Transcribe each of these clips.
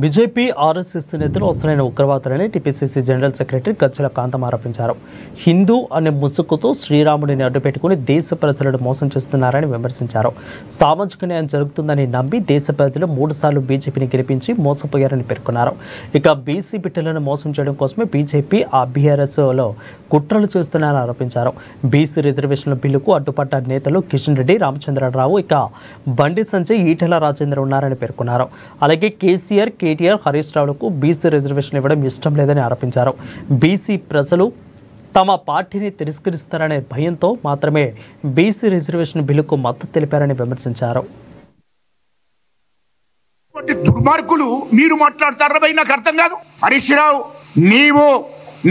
BJP RSS నేతలు అసలైన ఉగ్రవాదులని TPCC general secretary గజ్జల కాంతం ఆరోపించారు. హిందూ అనే ముసుగుతో శ్రీరాముడిని అడ్డుపెట్టుకుని దేశ ప్రజలను మోసం చేస్తున్నారని విమర్శించారు. సామాజిక న్యాయం జరుగుతుందని నమ్మి దేశ ప్రజలు 3 సార్లు బీజేపీని గెలిపించి మోసపోయారని పేర్కొన్నారు. ఇక బీసీ బిడ్డలను మోసం చేయడం కోసమే బీజేపీ బీఆర్ఎస్లో కుట్రలు చేస్తున్నారని ఆరోపించారు. బీసీ రిజర్వేషన్ల బిల్లుకు అడ్డుపడ్డ నేతలు కిషన్ రెడ్డి, రామచంద్రరావు, ఇక బండి సంజయ్, ఈటెల రాజేందర్ ఉన్నారని పేర్కొన్నారు. అలాగే కేసీఆర్, కేటీఆర్, హరీష్ రావులకు బీసీ రిజర్వేషన్ ఇవ్వడం ఇష్టం లేదని ఆరోపించారు. బీసీ ప్రజలు తమ పార్టీని తిరస్కరిస్తారనే భయంతో మాత్రమే బీసీ రిజర్వేషన్ బిల్లుకు మద్దతు తెలిపారని విమర్శించారు. దుర్మార్గులు మీరు మాట్లాడతారా? నాకు అర్థం కాదు. హరీష్ రావు,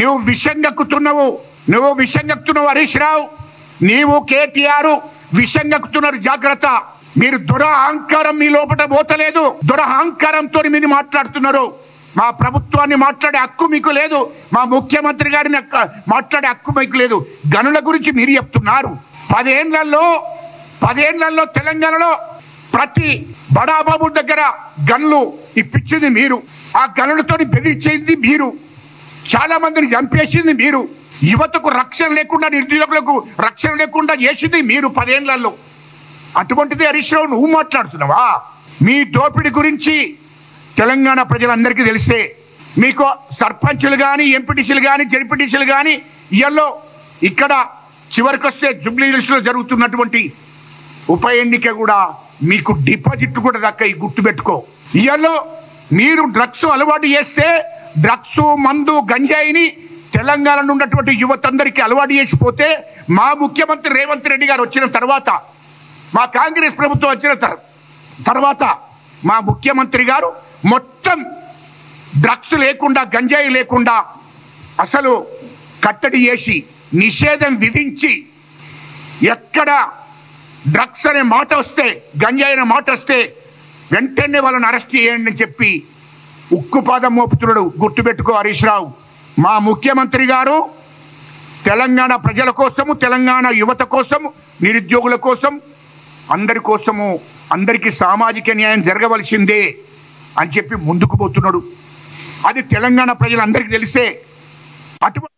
నువ్వు విషం గక్కుతున్నావు. హరీష్ రావు, నీవు కేటీఆర్ విషం గక్కుతున్నారు. జాగ్రత్త. మీరు దురహంకారం మీ లోపల పోతలేదు. దురహంకారంతో మీరు మాట్లాడుతున్నారు. మా ప్రభుత్వాన్ని మాట్లాడే హక్కు మీకు లేదు. మా ముఖ్యమంత్రి గారిని మాట్లాడే హక్కు మీకు లేదు. గనుల గురించి మీరు చెప్తున్నారు. 10 ఏళ్లలో తెలంగాణలో ప్రతి బడాబాబు దగ్గర గన్లు ఇప్పించింది మీరు. ఆ గనులతో బెదిరించేది మీరు. చాలా మందిని చంపేసింది మీరు. యువతకు రక్షణ లేకుండా, నిరుద్యోగులకు రక్షణ లేకుండా చేసింది మీరు 10 ఏళ్లలో. అటువంటిది హరీష్ రావు నువ్వు మాట్లాడుతున్నావా? మీ దోపిడీ గురించి తెలంగాణ ప్రజలందరికీ తెలిస్తే, మీకు సర్పంచులు కానీ, ఎంపీటీసీలు కానీ, జడ్పీటీసీలు కానీ ఇయ్యల్లో ఇక్కడ చివరికి వస్తే జూబ్లీ హిల్స్లో జరుగుతున్నటువంటి ఉప ఎన్నిక కూడా మీకు డిపాజిట్ కూడా దక్కాయి. గుర్తుపెట్టుకో. ఇయ్యల్లో మీరు డ్రగ్స్ అలవాటు చేస్తే, డ్రగ్స్, మందు, గంజాయిని తెలంగాణలో ఉన్నటువంటి యువత అందరికీ అలవాటు చేసిపోతే, మా ముఖ్యమంత్రి రేవంత్ రెడ్డి గారు వచ్చిన తర్వాత, మా కాంగ్రెస్ ప్రభుత్వం వచ్చిన తర్వాత మా ముఖ్యమంత్రి గారు మొత్తం డ్రగ్స్ లేకుండా, గంజాయి లేకుండా అసలు కట్టడి చేసి నిషేధం విధించి, ఎక్కడ డ్రగ్స్ అనే మాట వస్తే, గంజాయి అనే మాట వస్తే వెంటనే వాళ్ళని అరెస్ట్ చేయండి అని చెప్పి ఉక్కుపాదం మోపుతున్నాడు. గుర్తుపెట్టుకో హరీష్ రావు. మా ముఖ్యమంత్రి గారు తెలంగాణ ప్రజల కోసము, తెలంగాణ యువత కోసము, నిరుద్యోగుల కోసం, అందరి కోసము, అందరికీ సామాజిక న్యాయం జరగవలసిందే అని చెప్పి ముందుకు పోతున్నాడు. అది తెలంగాణ ప్రజలందరికీ తెలిసే అటువంటి